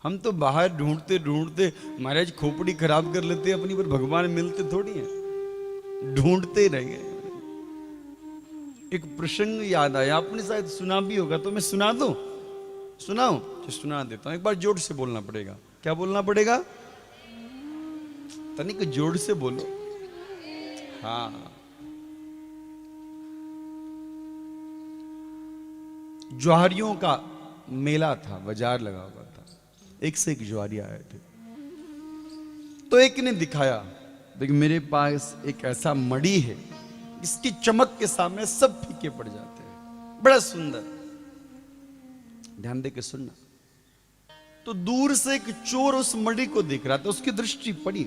हम तो बाहर ढूंढते ढूंढते महाराज खोपड़ी खराब कर लेते अपनी, पर भगवान मिलते थोड़ी हैं, ढूंढते रह गए। एक प्रसंग याद आया, आपने शायद सुना भी होगा, तो मैं सुना दूं? सुनाऊं? तो सुना देता हूं। एक बार जोर से बोलना पड़ेगा। क्या बोलना पड़ेगा? तनिक जोर से बोलो। हाँ। ज्वारियों का मेला था, बाजार लगा हुआ था, एक से एक ज्वारी आए थे। तो एक ने दिखाया, देखिए मेरे पास एक ऐसा मणि है, इसकी चमक के सामने सब फीके पड़ जाते हैं, बड़ा सुंदर। ध्यान दे के सुनना। तो दूर से एक चोर उस मणि को देख रहा था, उसकी दृष्टि पड़ी।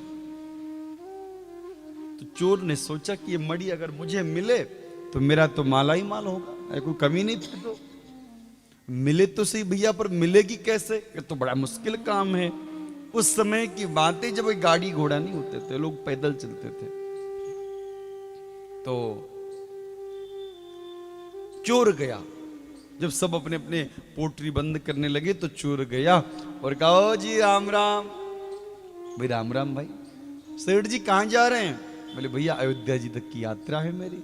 तो चोर ने सोचा कि ये मणि अगर मुझे मिले तो मेरा तो माला ही माल होगा, कोई कमी नहीं थी। तो मिले तो सही भैया, पर मिलेगी कैसे? ये तो बड़ा मुश्किल काम है। उस समय की बातें जब गाड़ी घोड़ा नहीं होते थे, लोग पैदल चलते थे। तो चोर गया, जब सब अपने अपने पोटरी बंद करने लगे तो चोर गया और कहा, ओ जी राम राम। भाई राम राम भाई। सेठ जी कहां जा रहे हैं? बोले भैया अयोध्या जी तक की यात्रा है मेरी।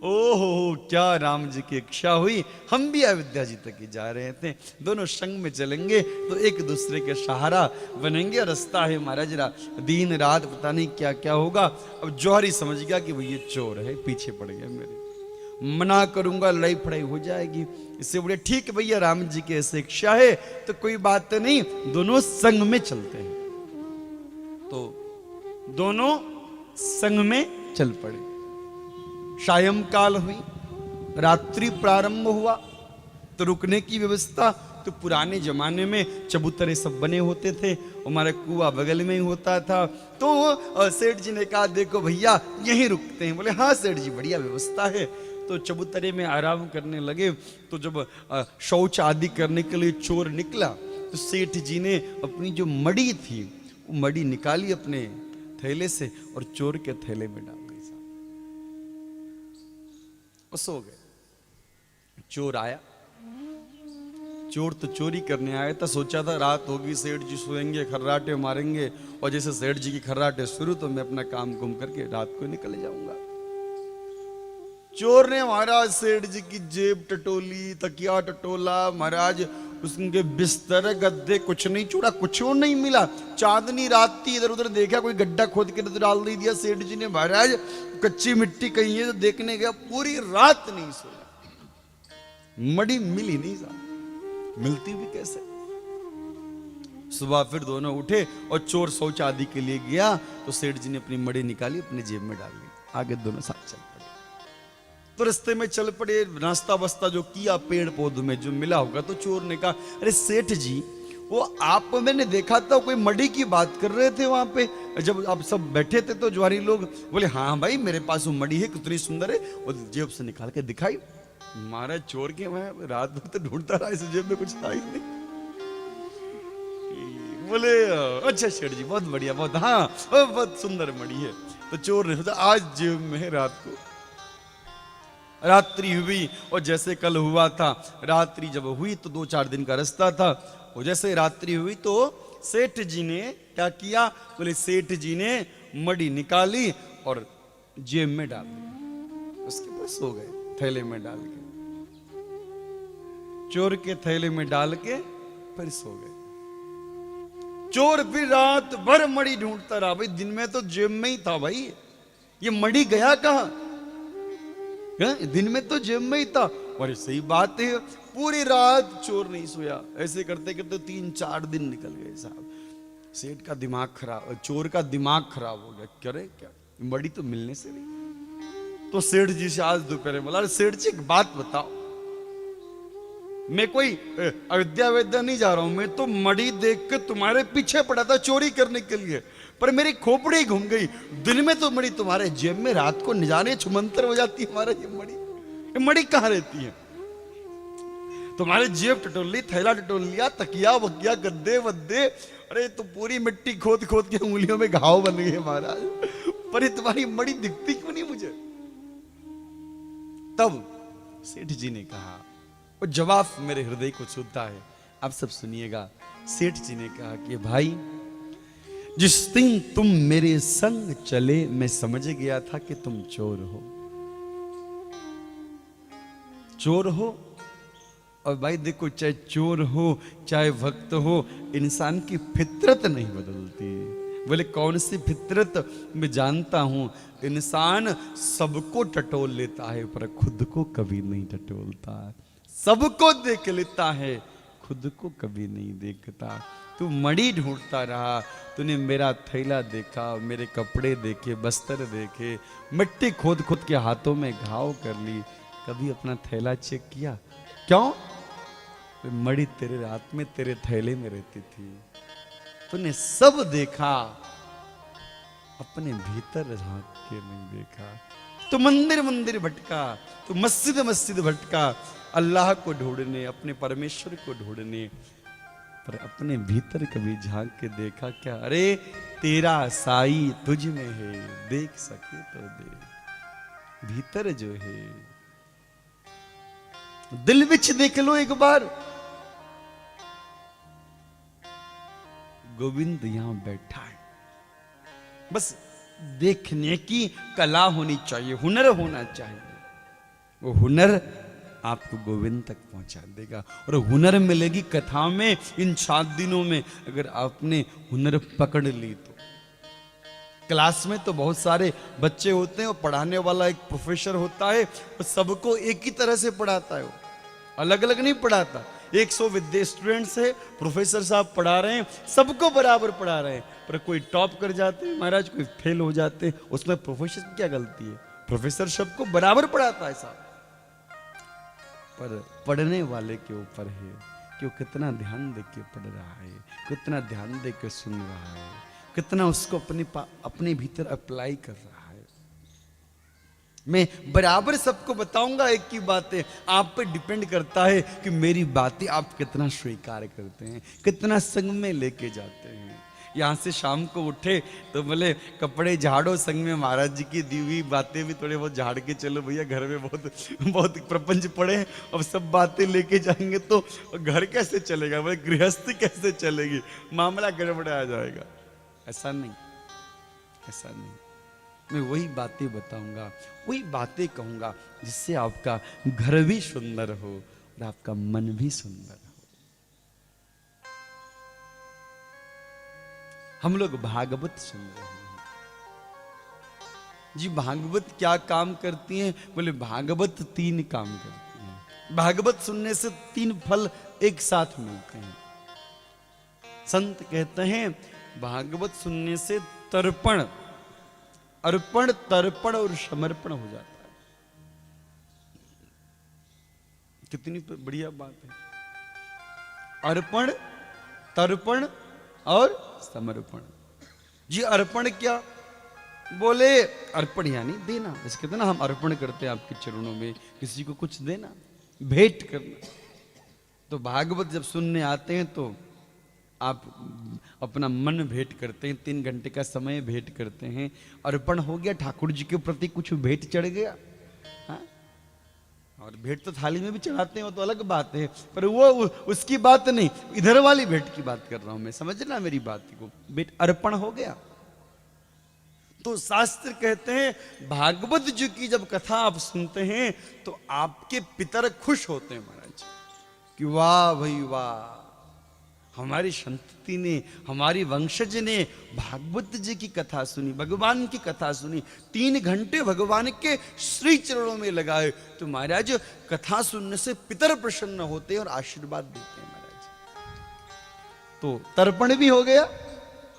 ओहो क्या राम जी की इच्छा हुई, हम भी अयोध्या जी तक ही जा रहे थे, दोनों संग में चलेंगे तो एक दूसरे के सहारा बनेंगे। रास्ता है महाराज दिन रात पता नहीं क्या क्या होगा। अब जौहरी समझ गया कि भाई ये चोर है, पीछे पड़ गया मेरे, मना करूंगा लड़ाई फड़ाई हो जाएगी। इससे बोले ठीक है भैया, राम जी की ऐसे इच्छा है तो कोई बात नहीं, दोनों संग में चलते हैं। तो दोनों संग में चल पड़े। सायंकाल हुई, रात्रि प्रारंभ हुआ, तो रुकने की व्यवस्था तो पुराने जमाने में चबूतरे सब बने होते थे, हमारा कुआं बगल में ही होता था। तो सेठ जी ने कहा देखो भैया यहीं रुकते हैं। बोले हाँ सेठ जी बढ़िया व्यवस्था है। तो चबूतरे में आराम करने लगे। तो जब शौच आदि करने के लिए चोर निकला तो सेठ जी ने अपनी जो मड़ी थी वो मड़ी निकाली अपने थैले से और चोर के थैले में डाल दी। सो गए। चोर आया, चोर तो चोरी करने आया था, सोचा था रात होगी, सेठ जी सोएंगे, खर्राटे मारेंगे, और जैसे सेठ जी की खर्राटे शुरू तो मैं अपना काम गुम करके रात को निकल जाऊंगा। चोर ने महाराज सेठ जी की जेब टटोली, तकिया टटोला, महाराज उसके बिस्तर गद्दे कुछ नहीं छोड़ा, कुछ नहीं मिला। चांदनी रात थी, इधर उधर देखा, कोई गड्ढा खोद के तो डाल दिया सेठ जी ने। महाराज कच्ची मिट्टी कहीं है तो देखने गया, पूरी रात नहीं सोया, मड़ी मिली नहीं साहब, मिलती भी कैसे। सुबह फिर दोनों उठे और चोर शौच आदि के लिए गया तो सेठ जी ने अपनी मड़ी निकाली, अपनी जेब में डाल ली, आगे दोनों साथ चल पड़े। तो रास्ते में चल पड़े, नाश्ता बस्ता जो किया पेड़ पौधों में जो मिला होगा। तो चोर ने कहा अरे सेठ जी वो आप, मैंने देखा था कोई मड़ी की बात कर रहे थे वहां पे, जब आप सब बैठे थे तो ज्वारी लोग। बोले हाँ भाई मेरे पास वो मड़ी है, कितनी सुंदर है, और जेब से निकाल के दिखाई। महाराज चोर के मैं रात भर तो ढूंढता रहा, इस जेब में कुछ था ही नहीं। बोले अच्छा सेठ जी बहुत बढ़िया, बहुत हाँ बहुत सुंदर मड़ी है। तो चोर ने सोचा आज जेब में है, रात को रात्रि हुई और जैसे कल हुआ था, रात्रि जब हुई तो 2-4 दिन का रास्ता था, और जैसे रात्रि हुई तो सेठ जी ने क्या किया? बोले सेठ जी ने मड़ी निकाली और जेब में डाल दी, उसके बाद सो गए थैले में डाल के। चोर के थैले में डाल के फिर सो गए। चोर फिर रात भर मड़ी ढूंढता रहा। भाई दिन में तो जेब में ही था, भाई ये मड़ी गया कहां? दिन में तो जेब में ही था। और सही बात है, पूरी रात चोर नहीं सोया। ऐसे करते करते 3-4 दिन निकल गए साहब। सेठ का दिमाग खराब, चोर का दिमाग खराब हो गया, करे क्या मड़ी तो मिलने से नहीं। तो सेठ जी से आज दोपहर बोला सेठ जी एक बात बताओ, मैं कोई अयोध्या वैद्या नहीं जा रहा हूं, मैं तो मड़ी देख के तुम्हारे पीछे पड़ा था चोरी करने के लिए, पर मेरी खोपड़ी घूम गई। दिन में तो मड़ी तुम्हारे जेब में, रात को निजाने छुमंतर हो जाती है हमारे ये मड़ी कहां रहती है? तुम्हारे जेब टटोल ली, थैला टटोल लिया, तकिया बकिया गद्दे वद्दे, अरे तो पूरी मिट्टी खोद खोद के उंगलियों में घाव बन गए महाराज, पर ये तुम्हारी मड़ी दिखती क्यों नहीं मुझे? तब सेठ जी ने कहा, वो जवाब मेरे हृदय को छूता है, आप सब सुनिएगा। सेठ जी ने कहा कि भाई, जिस दिन तुम मेरे संग चले मैं समझ गया था कि तुम चोर हो। चोर हो, और भाई देखो, चाहे चोर हो चाहे भक्त हो, इंसान की फितरत नहीं बदलती। बोले कौन सी फितरत? मैं जानता हूं, इंसान सबको टटोल लेता है पर खुद को कभी नहीं टटोलता। सबको देख लेता है, खुद को कभी नहीं देखता। तू मड़ी ढूंढता रहा, तूने मेरा थैला देखा, मेरे कपड़े देखे, बस्तर देखे, मिट्टी खोद खोद के हाथों में घाव कर ली, कभी अपना थैला चेक किया? क्यों? मड़ी तेरे रात में तेरे थैले में रहती थी। तूने सब देखा, अपने भीतर झांक के नहीं देखा। तो मंदिर मंदिर भटका, तो मस्जिद मस्जिद भटका, अल्लाह को ढूंढने, अपने परमेश्वर को ढूंढने, पर अपने भीतर कभी झांक के देखा क्या? अरे तेरा साई तुझ में है, देख सके तो देख भीतर जो है। दिल विच देख लो एक बार, गोविंद यहां बैठा है। बस देखने की कला होनी चाहिए, हुनर होना चाहिए। वो हुनर आपको गोविंद तक पहुंचा देगा। और हुनर मिलेगी कथा में। इन 7 दिनों में अगर आपने हुनर पकड़ ली तो। क्लास में तो बहुत सारे बच्चे होते हैं और पढ़ाने वाला एक प्रोफेसर होता है, वो सबको एक ही तरह से पढ़ाता है, वो अलग अलग नहीं पढ़ाता। 100 विद्या स्टूडेंट्स है, प्रोफेसर साहब पढ़ा रहे हैं, सबको बराबर पढ़ा रहे हैं, पर कोई टॉप कर जाते हैं महाराज, कोई फेल हो जाते हैं, उसमें प्रोफेसर की क्या गलती है? प्रोफेसर सबको बराबर पढ़ाता है साहब। पर पढ़ने वाले के ऊपर है कि वो कितना ध्यान दे के पढ़ रहा है, कितना ध्यान दे के सुन रहा है, कितना उसको अपने भीतर अप्लाई कर रहा है। मैं बराबर सबको बताऊंगा एक ही बातें, आप पे डिपेंड करता है कि मेरी बातें आप कितना स्वीकार करते हैं, कितना संग में लेके जाते हैं। यहाँ से शाम को उठे तो बोले कपड़े झाड़ो, संग में महाराज जी की दी हुई बातें भी थोड़े बहुत झाड़ के चलो भैया, घर में बहुत बहुत प्रपंच पड़े हैं, अब सब बातें लेके जाएंगे तो घर कैसे चलेगा, बोले गृहस्थी कैसे चलेगी, मामला गड़बड़ा जाएगा। ऐसा नहीं, ऐसा नहीं। मैं वही बातें बताऊंगा, वही बातें कहूंगा जिससे आपका घर भी सुंदर हो और आपका मन भी सुंदर हो। हम लोग भागवत सुन रहे हैं जी। भागवत क्या काम करती हैं? बोले भागवत 3 काम करती हैं। भागवत सुनने से 3 फल एक साथ मिलते हैं। संत कहते हैं भागवत सुनने से तर्पण, अर्पण, तर्पण और समर्पण हो जाता है। कितनी बढ़िया बात है। अर्पण, तर्पण और समर्पण। जी अर्पण क्या? बोले अर्पण यानी देना। जैसे कहते हैं ना, हम अर्पण करते हैं आपके चरणों में, किसी को कुछ देना, भेंट करना। तो भागवत जब सुनने आते हैं तो आप अपना मन भेंट करते हैं, 3 घंटे का समय भेंट करते हैं। अर्पण हो गया, ठाकुर जी के प्रति कुछ भेंट चढ़ गया। हाँ? और भेंट तो थाली में भी चढ़ाते हैं, वो तो अलग बात है, पर वो उसकी बात नहीं, इधर वाली भेंट की बात कर रहा हूं मैं, समझना मेरी बात को। भेंट अर्पण हो गया। तो शास्त्र कहते हैं भागवत जी की जब कथा आप सुनते हैं तो आपके पितर खुश होते हैं महाराज, कि वाह भाई वाह, हमारी संतति ने, हमारी वंशज ने भागवत जी की कथा सुनी, भगवान की कथा सुनी, 3 घंटे भगवान के श्री चरणों में लगाए। तो महाराज कथा सुनने से पितर प्रसन्न होते हैं और आशीर्वाद देते हैं महाराज। तो तर्पण भी हो गया।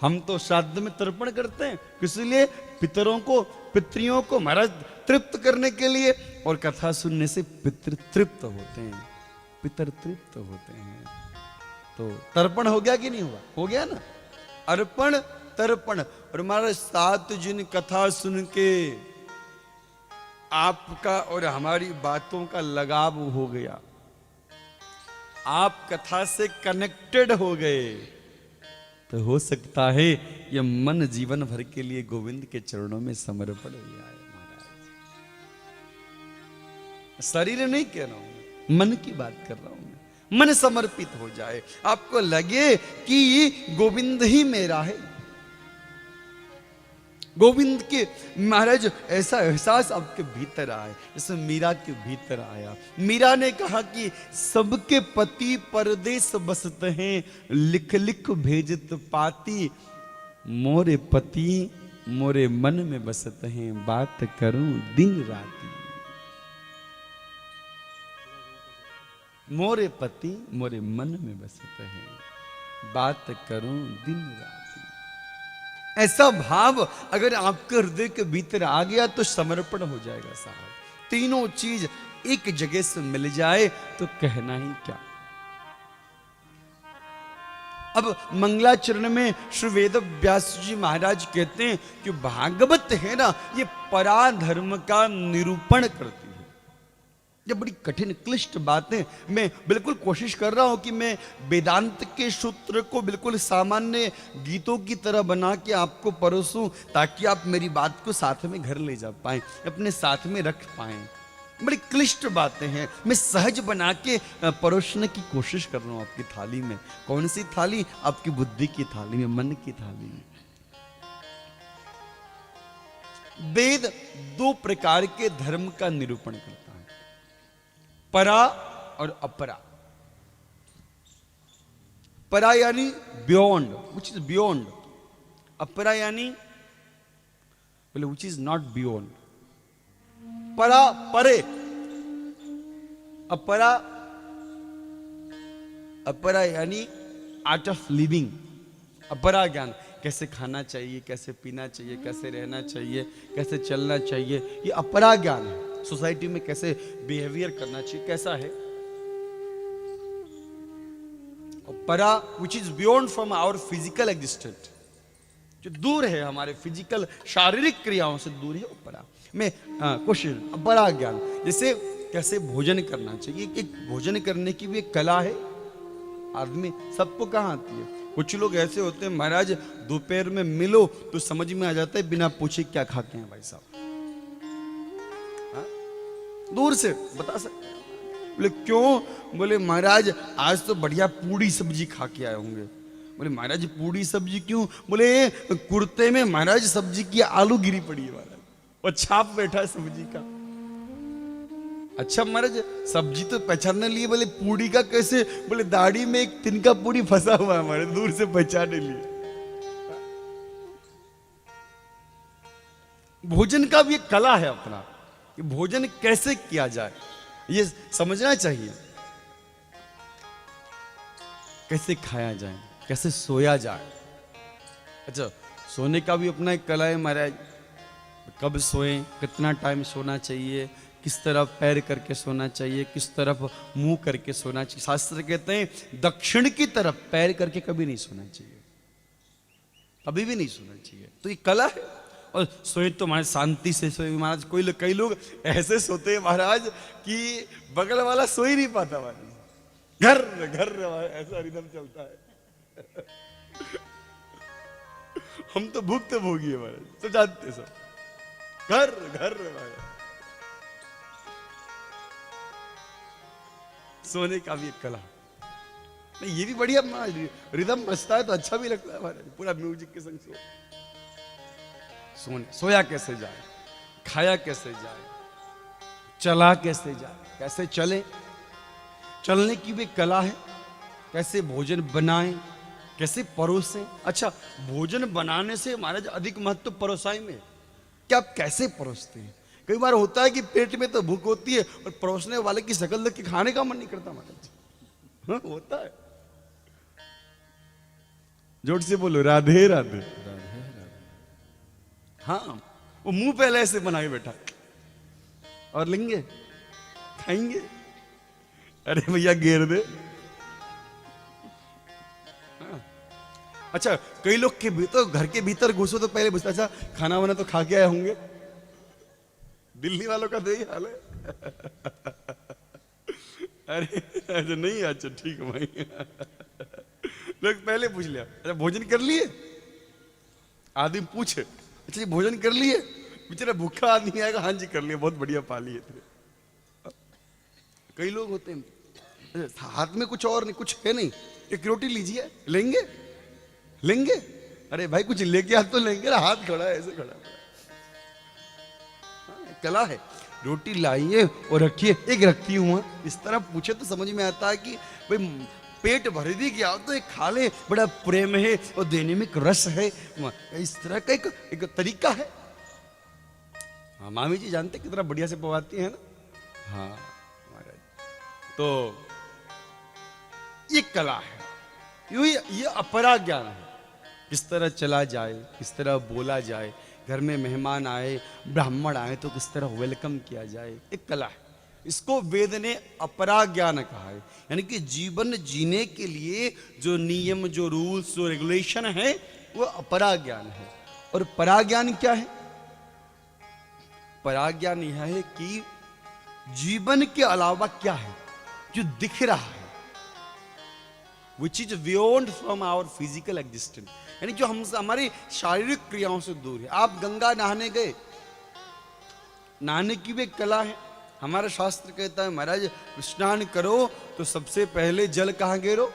हम तो श्राद्ध में तर्पण करते हैं, इसलिए पितरों को, पितरियों को महाराज तृप्त करने के लिए, और कथा सुनने से पितृ तृप्त होते हैं, पितर तृप्त होते हैं। तो तर्पण हो गया कि नहीं हुआ? हो गया ना। अर्पण, तर्पण। और महाराज 7 दिन कथा सुन के आपका और हमारी बातों का लगाव हो गया, आप कथा से कनेक्टेड हो गए, तो हो सकता है यह मन जीवन भर के लिए गोविंद के चरणों में समर्पण हो जाए महाराज। शरीर नहीं कह रहा हूं, मन की बात कर रहा हूं मैं। मन समर्पित हो जाए, आपको लगे कि गोविंद ही मेरा है। गोविंद के महाराज ऐसा एहसास आपके भीतर आए, जैसे मीरा के भीतर आया। मीरा ने कहा कि सबके पति परदेस बसते हैं, लिख लिख भेजत पाती, मोरे पति मोरे मन में बसते हैं, बात करूं दिन राती। मोरे पति मोरे मन में बसते हैं, बात करूं दिन राती। ऐसा भाव अगर आपके हृदय के भीतर आ गया तो समर्पण हो जाएगा साहब। तीनों चीज एक जगह से मिल जाए तो कहना ही क्या। अब मंगलाचरण में श्री वेद व्यास जी महाराज कहते हैं कि भागवत है ना, ये पराधर्म का निरूपण करती है। ये बड़ी कठिन क्लिष्ट बातें मैं बिल्कुल कोशिश कर रहा हूं कि मैं वेदांत के सूत्र को बिल्कुल सामान्य गीतों की तरह बना के आपको परोसूं, ताकि आप मेरी बात को साथ में घर ले जा पाएं, अपने साथ में रख पाएं। बड़ी क्लिष्ट बातें हैं, मैं सहज बना के परोसने की कोशिश कर रहा हूं आपकी थाली में। कौन सी थाली? आपकी बुद्धि की थाली में, मन की थाली में। वेद दो प्रकार के धर्म का निरूपण करता है, परा और अपरा। परा यानी बियॉन्ड, विच इज बियॉन्ड। अपरा यानी बोले विच इज नॉट बियॉन्ड। परा परे, अपरा, अपरा यानी आर्ट ऑफ लिविंग। अपरा ज्ञान, कैसे खाना चाहिए, कैसे पीना चाहिए, कैसे रहना चाहिए, कैसे चलना चाहिए, ये अपरा ज्ञान है। सोसाइटी में कैसे बिहेवियर करना चाहिए, कैसा है। परा which is beyond from our physical existence, जो दूर है हमारे फिजिकल शारीरिक क्रियाओं से दूर है, अपरा में क्वेश्चन अपरा ज्ञान। जैसे कैसे भोजन करना चाहिए, एक भोजन करने की भी एक कला है। आदमी सबको कहाँ आती है। कुछ लोग ऐसे होते हैं महाराज, दोपहर में मिलो तो समझ में आ जाता है बिना पूछे क्या खा के हैं भाई साहब। दूर से बता सकते हैं। बोले क्यों? बोले महाराज आज तो बढ़िया पूड़ी सब्जी खा के आए होंगे। बोले महाराज पूड़ी सब्जी क्यों? बोले कुर्ते में महाराज सब्जी की आलू गिरी पड़ी है महाराज, और छाप बैठा है सब्जी का। अच्छा महाराज सब्जी तो पहचानने लिए, बोले पूड़ी का कैसे? बोले दाढ़ी में एक तिनका पूड़ी फंसा हुआ है हमारे, दूर से पहचानने लिए। भोजन का भी एक कला है अपना, कि भोजन कैसे किया जाए ये समझना चाहिए। कैसे खाया जाए, कैसे सोया जाए। अच्छा सोने का भी अपना एक कला है महाराज। कब सोएं, कितना टाइम सोना चाहिए, किस तरफ पैर करके सोना चाहिए, किस तरफ मुंह करके सोना चाहिए। शास्त्र कहते हैं दक्षिण की तरफ पैर करके कभी नहीं सोना चाहिए, कभी भी नहीं सोना चाहिए। तो ये कला है। और सोए तो महाराज शांति से सोए महाराज। कई लोग ऐसे सोते हैं महाराज कि बगल वाला सो ही नहीं पाता महाराज। घर घर ऐसा रिदम चलता है। हम तो भुक्त भोगी है महाराज, सब जानते सब। घर घर महाराज। सोने का भी एक कला नहीं, ये भी बढ़िया रिदम बजता है तो अच्छा भी लगता है महाराज, पूरा म्यूजिक के संग सोया कैसे जाए, खाया कैसे जाए, चला कैसे जाए, कैसे चले। चलने की भी कला है। कैसे भोजन बनाएं, कैसे परोसें। अच्छा भोजन बनाने से महाराज अधिक महत्व परोसाई में, कि आप कैसे परोसते हैं। कई बार होता है कि पेट में तो भूख होती है और परोसने वाले की शक्ल देख के खाने का मन नहीं करता महाराज। हाँ, होता है। जोर से बोलो राधे राधे। हाँ वो मुंह पहले ऐसे बना के बैठा और लेंगे खाएंगे। अरे भैया घेर दे। हाँ। अच्छा कई लोग के भीतर, घर के भीतर घुसो तो पहले पूछता अच्छा खाना वाना तो खा के आए होंगे। दिल्ली वालों का तो यही हाल है। अरे अच्छा नहीं, अच्छा ठीक है भाई। लोग पहले पूछ लिया अच्छा भोजन कर लिए। आदमी पूछे अच्छा ये भोजन कर लिए। बेचारा भूखा आदमी आएगा हाँ जी कर लिया, बहुत बढ़िया पाली है। कई लोग होते हैं हाथ में कुछ और नहीं, कुछ है नहीं, एक रोटी लीजिए, लेंगे लेंगे? अरे भाई कुछ लेके आ तो लेंगे ना, हाथ खड़ा है, ऐसे खड़ा है। कला है, रोटी लाइए और रखिए, एक रखी हुआ इस तरह पूछे तो समझ में आता है कि भाई पेट भर भी गया तो एक खा ले, बड़ा प्रेम है और देने में एक रस है, इस तरह का एक तरीका है। हाँ मामी जी जानते कितना बढ़िया से पवाती है ना। हाँ महाराज, तो ये कला है, ये अपरा ज्ञान है, किस तरह चला जाए, किस तरह बोला जाए, घर में मेहमान आए, ब्राह्मण आए तो किस तरह वेलकम किया जाए, एक कला है। इसको वेद ने अपरा ज्ञान कहा है, यानी कि जीवन जीने के लिए जो नियम, जो रूल्स, जो रेगुलेशन है वो अपरा ज्ञान है। और परा ज्ञान क्या है? परा ज्ञान यह है कि जीवन के अलावा क्या है जो दिख रहा है, which is beyond from our physical existence, यानी जो हम हमारी शारीरिक क्रियाओं से दूर है। आप गंगा नहाने गए, नहाने की भी एक कला है। हमारा शास्त्र कहता है महाराज स्नान करो तो सबसे पहले जल कहां गिरो?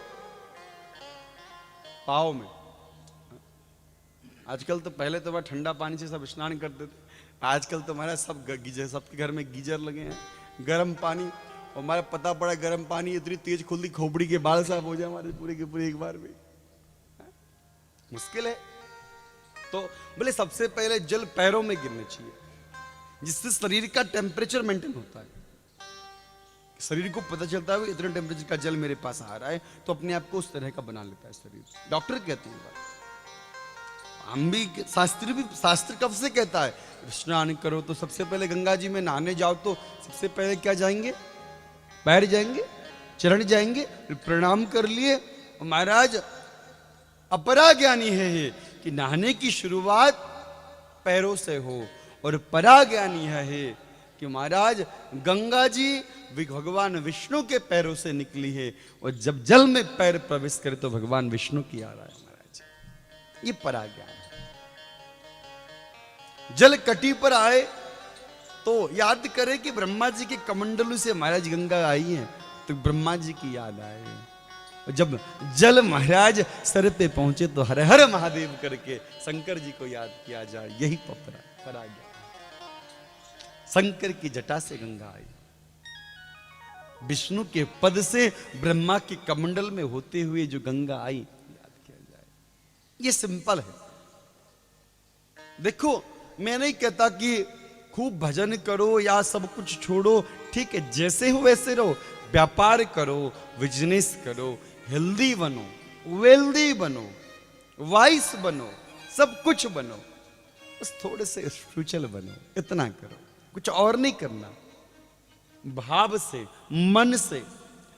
पाँव में। आजकल तो पहले तो वह ठंडा पानी से सब स्नान करते थे, आजकल तो हमारा सब गीजर, सबके घर में गीजर लगे हैं, गर्म पानी। और हमारा पता पड़ा गर्म पानी इतनी तेज खुलती खोपड़ी के बाल साफ हो जाए हमारे पूरे के पूरे एक बार में, मुश्किल है। तो बोले सबसे पहले जल पैरों में गिरना चाहिए, जिससे शरीर का टेम्परेचर मेंटेन होता है। शरीर को पता चलता है इतने टेम्परेचर का जल मेरे पास आ रहा है, तो अपने आप को उस तरह का बना लेता है शरीर। डॉक्टर कहते हैं बात, हम भी, शास्त्र कब से कहता है स्नान करो तो सबसे पहले गंगा जी में नहाने जाओ तो सबसे पहले क्या जाएंगे? पैर जाएंगे, चरण जाएंगे, प्रणाम कर लिए। महाराज अपरा ज्ञानी है ये कि नहाने की शुरुआत पैरों से हो, और परा ज्ञानी है कि महाराज गंगा जी भगवान विष्णु के पैरों से निकली है, और जब जल में पैर प्रवेश करे तो भगवान विष्णु की आ रहा है महाराज। ये परा ज्ञान है। जल कटी पर आए तो याद करे कि ब्रह्मा जी के कमंडलू से महाराज गंगा आई है, तो ब्रह्मा जी की याद आए। और जब जल महाराज सर पे पहुंचे तो हर हर महादेव करके शंकर जी को याद किया जाए, यही परा ज्ञान। शंकर की जटा से गंगा आई, विष्णु के पद से ब्रह्मा के कमंडल में होते हुए जो गंगा आई याद किया जाए, ये सिंपल है। देखो मैं नहीं कहता कि खूब भजन करो या सब कुछ छोड़ो, ठीक है, जैसे हो वैसे रहो, व्यापार करो, बिजनेस करो, हेल्दी बनो, वेल्दी बनो, वाइस बनो, सब कुछ बनो, बस थोड़े से स्पिरिचुअल बनो, इतना करो, कुछ और नहीं करना। भाव से, मन से।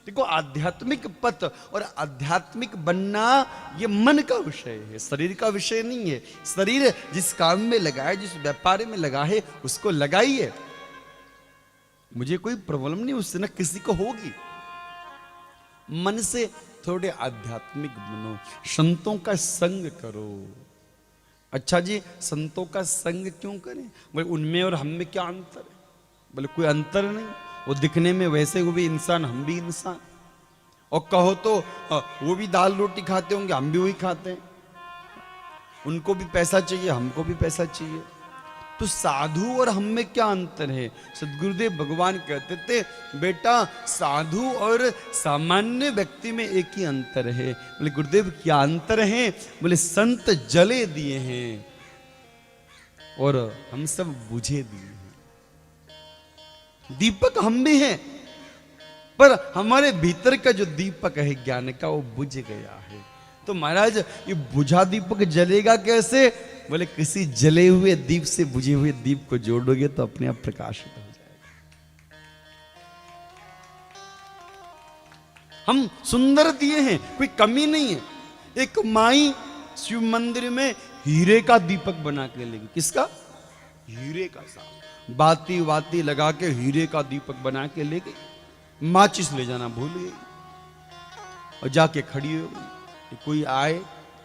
देखो आध्यात्मिक पथ और आध्यात्मिक बनना ये मन का विषय है, शरीर का विषय नहीं है। शरीर जिस काम में लगा है, जिस व्यापार में लगा है, उसको लगाइए, मुझे कोई प्रॉब्लम नहीं उससे, ना किसी को होगी। मन से थोड़े आध्यात्मिक बनो, संतों का संग करो। अच्छा जी, संतों का संग क्यों करें? बोले उनमें और हम में क्या अंतर है? बोले कोई अंतर नहीं, वो दिखने में वैसे वो भी इंसान, हम भी इंसान। और कहो तो वो भी दाल रोटी खाते होंगे, हम भी वही खाते हैं, उनको भी पैसा चाहिए, हमको भी पैसा चाहिए, तो साधु और हम में क्या अंतर है? सदगुरुदेव भगवान कहते थे बेटा साधु और सामान्य व्यक्ति में एक ही अंतर है। बोले गुरुदेव क्या अंतर है? बोले संत जले दिए हैं और हम सब बुझे दिए हैं। दीपक हम भी हैं, पर हमारे भीतर का जो दीपक है ज्ञान का वो बुझ गया है। तो महाराज ये बुझा दीपक जलेगा कैसे? बोले किसी जले हुए दीप से बुझे हुए दीप को जोड़ोगे तो अपने आप प्रकाशित हो जाएगा। हम सुंदर दिए हैं, कोई कमी नहीं है। एक माई शिव मंदिर में हीरे का दीपक बना के लेगी। किसका? हीरे का। साहब बाती वाती लगा के हीरे का दीपक बना के ले गई, माचिस ले जाना भूल गई और जाके खड़ी हो गई। कोई आए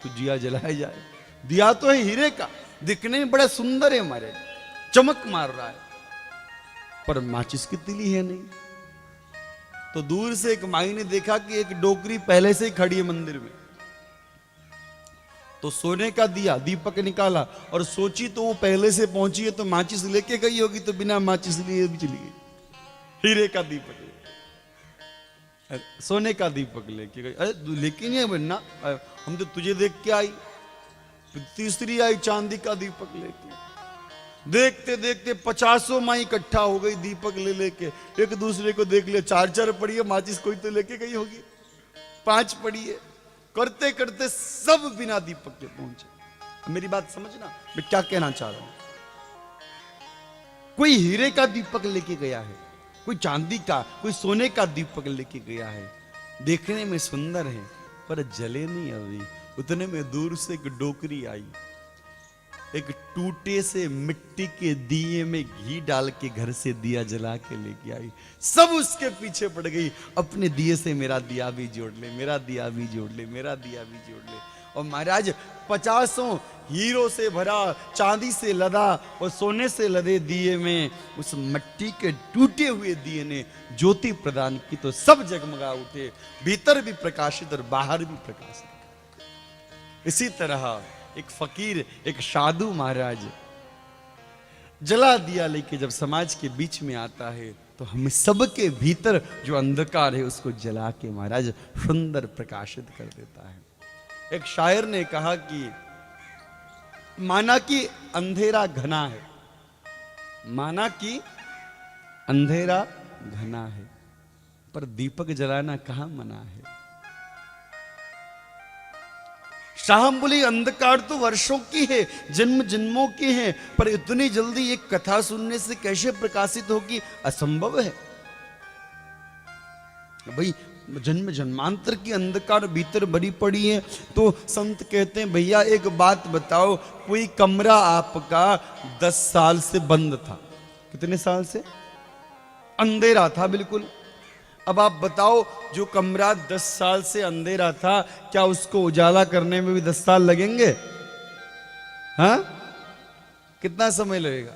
तो दिया जलाया जाए। दिया तो है हीरे का, दिखने में बड़ा सुंदर है, हमारे चमक मार रहा है, पर माचिस की तिली है नहीं। तो दूर से एक माई ने देखा कि एक डोकरी पहले से ही खड़ी है मंदिर में। तो सोने का दिया दीपक निकाला और सोची तो वो पहले से पहुंची है तो माचिस लेके गई होगी, तो बिना माचिस लिए भी चली गई। हीरे का दीपक सोने का दीपक लेके गई। अरे लेकिन ये बनना, हम तो तुझे देख के आई। तीसरी आई चांदी का दीपक लेके। देखते देखते 50 माई इकट्ठा हो गई दीपक ले लेके। एक दूसरे को देख लिया, 4 पड़ी है माचिस, कोई तो लेके गई होगी। 5 पड़ी है। करते करते सब बिना दीपक के पहुंचे। मेरी बात समझना, मैं क्या कहना चाह रहा हूं। कोई हीरे का दीपक लेके गया है, कोई चांदी का, कोई सोने का दीपक लेके गया है। देखने में सुंदर है पर जले नहीं अभी। उतने में दूर से एक डोकरी आई, एक टूटे से मिट्टी के दिए में घी डाल के घर से दिया जला के लेके आई। सब उसके पीछे पड़ गई, अपने दिए से मेरा दिया भी जोड़ ले, मेरा दिया भी जोड़ ले, मेरा दिया भी जोड़ ले। और महाराज 50 हीरो से भरा, चांदी से लदा और सोने से लदे दिए में उस मिट्टी के टूटे हुए दिए ने ज्योति प्रदान की तो सब जगमगा उठे, भीतर भी प्रकाशित और बाहर भी प्रकाशित। इसी तरह एक फकीर, एक साधु महाराज जला दिया लेके जब समाज के बीच में आता है तो हम सबके भीतर जो अंधकार है उसको जला के महाराज सुंदर प्रकाशित कर देता है। एक शायर ने कहा कि माना कि अंधेरा घना है, माना कि अंधेरा घना है, पर दीपक जलाना कहां मना है। शाहम बोली अंधकार तो वर्षों की है, जन्म जन्मों की है, पर इतनी जल्दी एक कथा सुनने से कैसे प्रकाशित होगी, असंभव है भाई। जन्म जन्मांतर की अंधकार भीतर भरी पड़ी है। तो संत कहते हैं भैया एक बात बताओ, कोई कमरा आपका 10 साल से बंद था, कितने साल से अंधेरा था बिल्कुल। अब आप बताओ जो कमरा 10 साल से अंधेरा था, क्या उसको उजाला करने में भी 10 साल लगेंगे? हाँ, कितना समय लगेगा?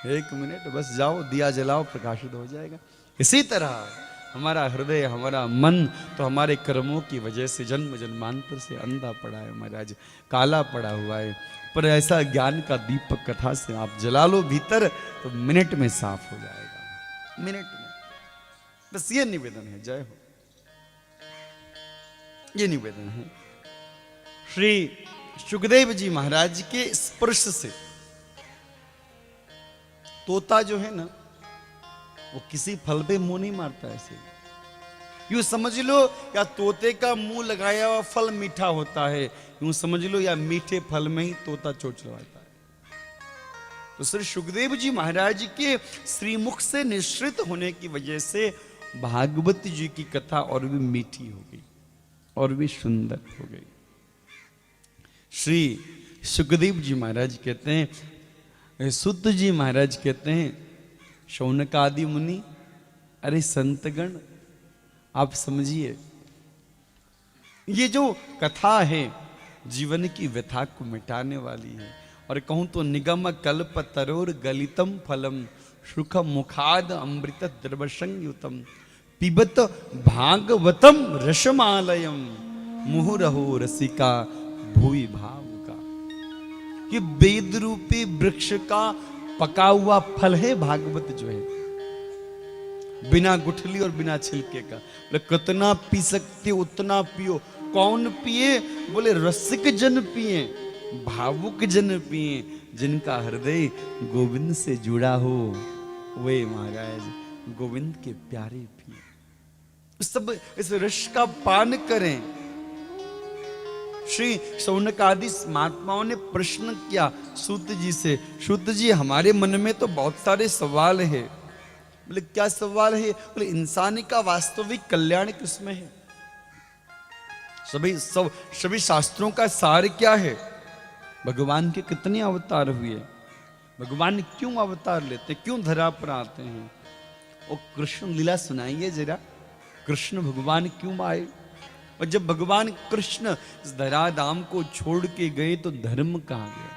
1 मिनट बस, जाओ दिया जलाओ, प्रकाशित हो जाएगा। इसी तरह हमारा हृदय, हमारा मन तो हमारे कर्मों की वजह से जन्म जन्मांतर से अंधा पड़ा है महाराज, काला पड़ा हुआ है। पर ऐसा ज्ञान का दीपक कथा से आप जला लो भीतर तो मिनट में साफ हो जाएगा, मिनट में। बस ये निवेदन है, जय हो, ये निवेदन है। श्री सुखदेव जी महाराज के स्पर्श से तोता जो है ना वो किसी फल पे मुंह नहीं मारता ऐसे। यूं समझ लो या तोते का मुंह लगाया हुआ फल मीठा होता है, यूं समझ लो या मीठे फल में ही तोता चोंच लगाता है। तो श्री सुखदेव जी महाराज के श्रीमुख से निश्रित होने की वजह से भागवत जी की कथा और भी मीठी हो गई और भी सुंदर हो गई। श्री सुखदेव जी महाराज कहते हैं, सुत जी महाराज कहते हैं, शौनक आदि मुनि, अरे संतगण आप समझिए, ये जो कथा है जीवन की व्यथा को मिटाने वाली है। और कहूं तो निगम कल्प तरोर गलितम फलम सुख मुखाद अमृत द्रवसंयुतम पिबत भागवतम रसमालयम मुहुरहो रसिका भूई भाव का। ये वेद रूपी वृक्ष का पका हुआ फल है भागवत जो है, बिना गुठली और बिना छिलके का। बोले कितना पी सकते उतना पियो। कौन पिए? बोले रसिक जन पिए, भावुक जन पिए, जिनका हृदय गोविंद से जुड़ा हो वे महाराज गोविंद के प्यारे पिए। सब इस रस का पान करें। श्री शौनक आदि महात्माओं ने प्रश्न किया सूत जी से, सूत जी हमारे मन में तो बहुत सारे सवाल है। बोले क्या सवाल है? बोले इंसान का वास्तविक कल्याण किसमें है? सभी शास्त्रों का सार क्या है? भगवान के कितने अवतार हुए, भगवान क्यों अवतार लेते, क्यों धरा पर आते हैं? और कृष्ण लीला सुनाइए जरा, कृष्ण भगवान क्यों आए? और जब भगवान कृष्ण इस धराधाम को छोड़ के गए तो धर्म कहां गया?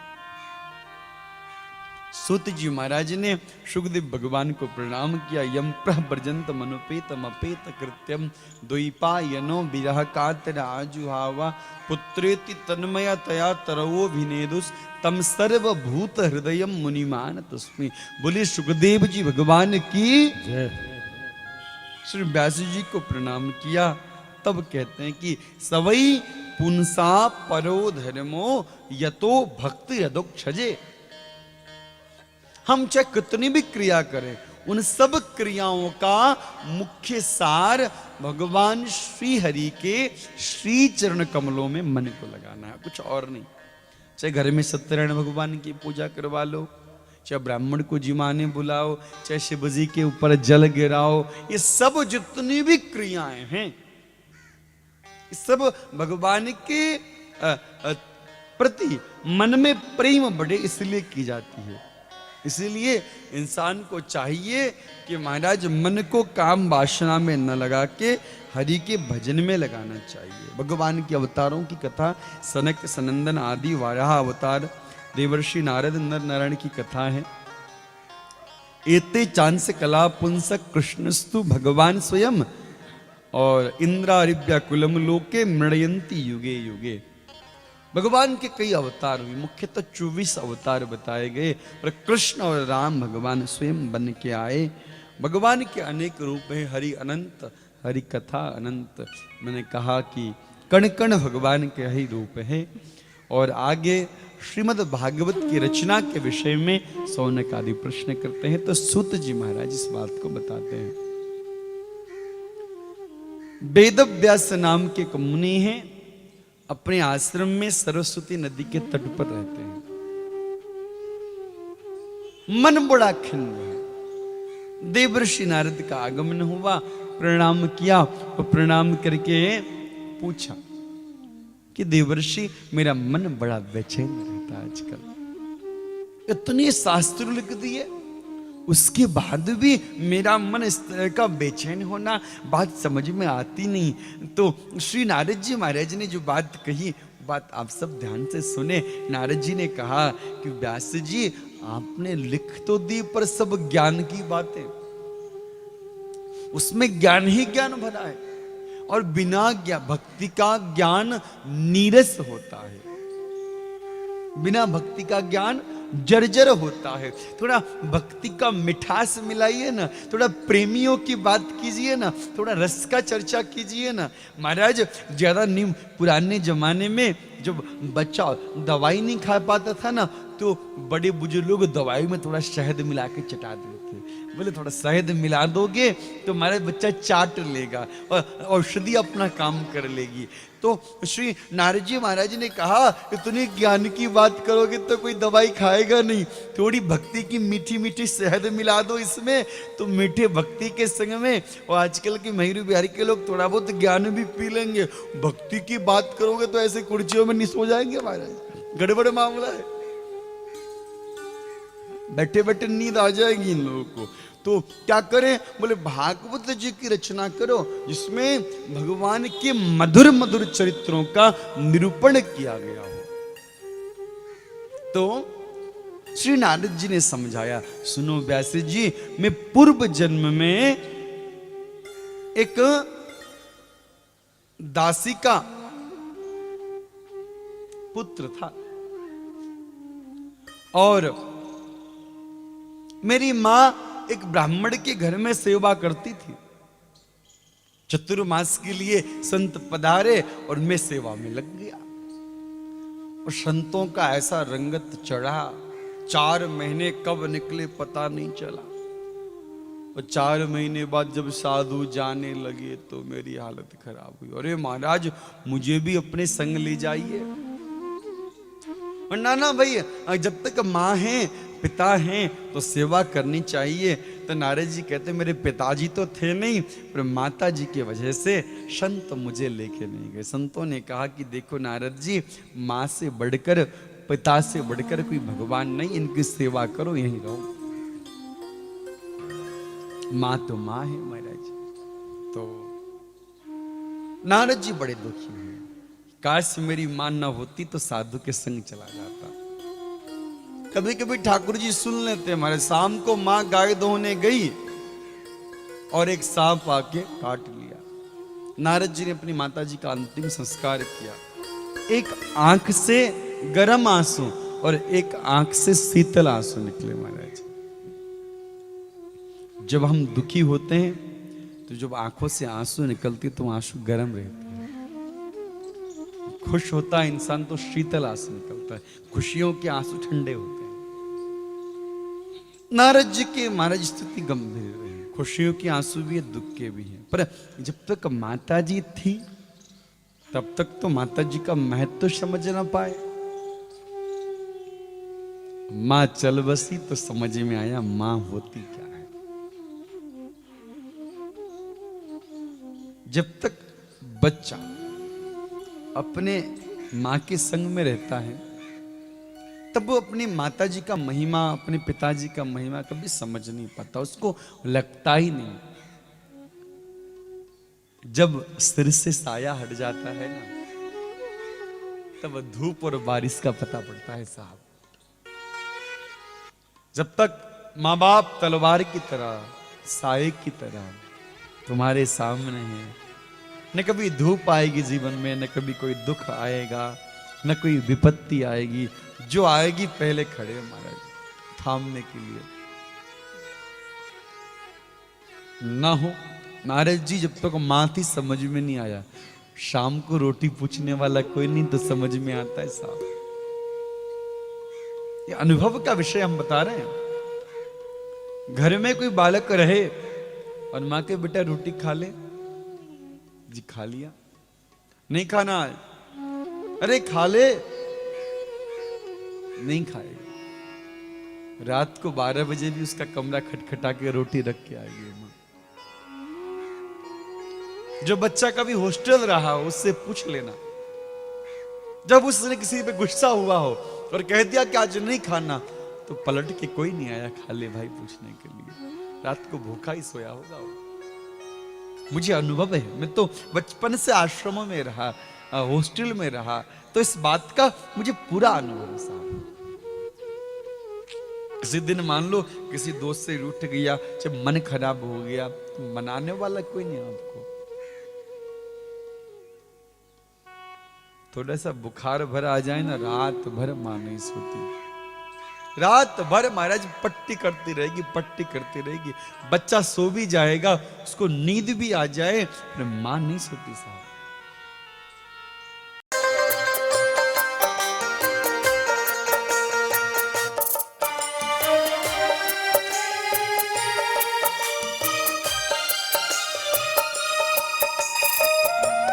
सूत जी महाराज ने सुखदेव भगवान को प्रणाम किया। यम प्रव्रजंत मनुपेतम अपेत कृत्यम द्वैपायनो विरह कातर आजुहावा पुत्रेति तन्मया तया तरवो विनेदुस तम सर्वभूत हृदय मुनिमान तस्मी। बोले सुखदेव जी भगवान की जय। श्री व्यास जी को प्रणाम किया। तब कहते हैं कि सवई पुंसा परो धर्मो यतो भक्ति यदोक्षजे। हम चाहे कितनी भी क्रिया करें, उन सब क्रियाओं का मुख्य सार भगवान श्री हरि के श्री चरण कमलों में मन को लगाना है, कुछ और नहीं। चाहे घर में सत्यनारायण भगवान की पूजा करवा लो, चाहे ब्राह्मण को जिमाने बुलाओ, चाहे शिव जी के ऊपर जल गिराओ, ये सब जितनी भी क्रियाएं हैं, सब भगवान के प्रति मन में प्रेम बढ़े इसलिए की जाती है। इसीलिए इंसान को चाहिए कि महाराज मन को काम वासना में न लगा के हरि के भजन में लगाना चाहिए। भगवान के अवतारों की कथा सनक सनंदन आदि वाराह अवतार देवर्षि नारद नर नारायण की कथा है। एते चांस कला पुंसक कृष्णस्तु भगवान स्वयं और इंद्रारिव्या कुलम लोके मृणयंती युगे युगे। भगवान के कई अवतार हुए, मुख्यतः 24 अवतार बताए गए और कृष्ण और राम भगवान स्वयं बन के आए। भगवान के अनेक रूप हैं, हरि अनंत, हरि कथा अनंत। मैंने कहा कि कण कण भगवान के ही रूप है। और आगे श्रीमद् भागवत की रचना के विषय में सौनक आदि प्रश्न करते हैं, तो सूत जी महाराज इस बात को बताते हैं। वेदव्यास नाम के एक मुनि हैं, अपने आश्रम में सरस्वती नदी के तट पर रहते हैं। मन बड़ा खिन्न है। देवर्षि नारद का आगमन हुआ, प्रणाम किया और प्रणाम करके पूछा कि देवर्षि मेरा मन बड़ा बेचैन रहता है आजकल। इतने शास्त्र लिख दिए, उसके बाद भी मेरा मन इस तरह का बेचैन होना बात समझ में आती नहीं। तो श्री नारद जी महाराज ने जो बात कही, बात आप सब ध्यान से सुने। नारद जी ने कहा कि व्यास जी आपने लिख तो दी, पर सब ज्ञान की बातें, उसमें ज्ञान ही ज्ञान भरा है और बिना भक्ति का ज्ञान नीरस होता है, बिना भक्ति का ज्ञान जर्जर होता है। थोड़ा भक्ति का मिठास मिलाइए ना, थोड़ा प्रेमियों की बात कीजिए ना, थोड़ा रस का चर्चा कीजिए ना। महाराज ज्यादा नीम पुराने जमाने में जब बच्चा दवाई नहीं खा पाता था ना, तो बड़े बुजुर्ग लोग दवाई में थोड़ा शहद मिला के चटा देते। बोले थोड़ा शहद मिला दोगे तो हमारा बच्चा चाट लेगा और औषधि अपना काम कर लेगी। तो श्री नारद जी महाराज ने कहा इतनी ज्ञान की बात करोगे तो कोई दवाई खाएगा नहीं, थोड़ी भक्ति की मीठी मीठी शहद मिला दो इसमें, तो मीठे भक्ति के संग में और आजकल के महिरू बिहारी के लोग थोड़ा बहुत ज्ञान भी पी लेंगे। भक्ति की बात करोगे तो ऐसे कुर्सियों में नहीं सो जाएंगे महाराज, गड़बड़ मामला है, बैठे बैठे नींद आ जाएगी इन लोगों को। तो क्या करें? बोले भागवत जी की रचना करो जिसमें भगवान के मधुर मधुर चरित्रों का निरूपण किया गया हो। तो श्री नारद जी ने समझाया, सुनो व्यास जी, मैं पूर्व जन्म में एक दासी का पुत्र था और मेरी मां एक ब्राह्मण के घर में सेवा करती थी। चतुर्मास के लिए संत पधारे और मैं सेवा में लग गया और संतों का ऐसा रंगत चढ़ा, 4 महीने कब निकले पता नहीं चला। और 4 महीने बाद जब साधु जाने लगे तो मेरी हालत खराब हुई। अरे महाराज मुझे भी अपने संग ले जाइए। और ना भाई, जब तक माँ है पिता हैं तो सेवा करनी चाहिए। तो नारद जी कहते मेरे पिताजी तो थे नहीं, पर माता जी की वजह से संत मुझे लेके नहीं गए। संतों ने कहा कि देखो नारद जी, माँ से बढ़कर पिता से बढ़कर कोई भगवान नहीं, इनकी सेवा करो, यहीं रहो। माँ तो माँ है महाराज। तो नारद जी बड़े दुखी हैं, काश मेरी माँ न होती तो साधु के संग चला जाता। कभी कभी ठाकुर जी सुन लेते हमारे। शाम को माँ गाय दोहने गई और एक सांप आके काट लिया। नारद जी ने अपनी माता जी का अंतिम संस्कार किया। एक आंख से गर्म आंसू और एक आंख से शीतल आंसू निकले महाराज। जब हम दुखी होते हैं तो जब आंखों से आंसू निकलती तो आंसू गर्म रहते हैं। खुश होता है इंसान तो शीतल आंसू निकलता है, खुशियों के आंसू ठंडे होते हैं। नारद जी के महाराज स्थिति गंभीर रही, खुशियों के आंसू भी है, दुख के भी हैं। पर जब तक माता जी थी तब तक तो माता जी का महत्व समझ ना पाए। मां चल बसी तो समझ में आया मां होती क्या है। जब तक बच्चा अपने मां के संग में रहता है तब वो अपनी माता जी का महिमा, अपने पिताजी का महिमा कभी समझ नहीं पाता, उसको लगता ही नहीं। जब सिर से साया हट जाता है ना तब धूप और बारिश का पता पड़ता है साहब। जब तक माँ बाप तलवार की तरह, साये की तरह तुम्हारे सामने हैं, न कभी धूप आएगी जीवन में, न कभी कोई दुख आएगा, न कोई विपत्ति आएगी। जो आएगी पहले खड़े महाराज थामने के लिए। ना हो नारद जी जब तक मां थी समझ में नहीं आया, शाम को रोटी पूछने वाला कोई नहीं तो समझ में आता है साहब। ये अनुभव का विषय हम बता रहे हैं। घर में कोई बालक रहे और मां के बेटा रोटी खा ले, जी खा लिया, नहीं खाना, अरे खा ले, नहीं खाएगा। रात को 12 बजे भी उसका कमरा खटखटा के रोटी रख के आएगी मां। जो बच्चा कभी हॉस्टल रहा हो उससे पूछ लेना, जब उसने किसी पे गुस्सा हुआ हो और कह दिया कि आज नहीं खाना तो पलट के कोई नहीं आया खा ले भाई पूछने के लिए, रात को भूखा ही सोया होगा वो। मुझे अनुभव है, मैं तो बचपन से आश्रमों में रहा, हॉस्टल में रहा, तो इस बात का मुझे पूरा अनुभव है साहब। किसी दिन मान लो किसी दोस्त से रूठ गया, जब मन खराब हो गया, तो मनाने वाला कोई नहीं आपको। थोड़ा सा बुखार भर आ जाए ना, रात भर मां नहीं सोती, रात भर महाराज पट्टी करती रहेगी, पट्टी करती रहेगी। बच्चा सो भी जाएगा, उसको नींद भी आ जाए, मां नहीं सोती साहब।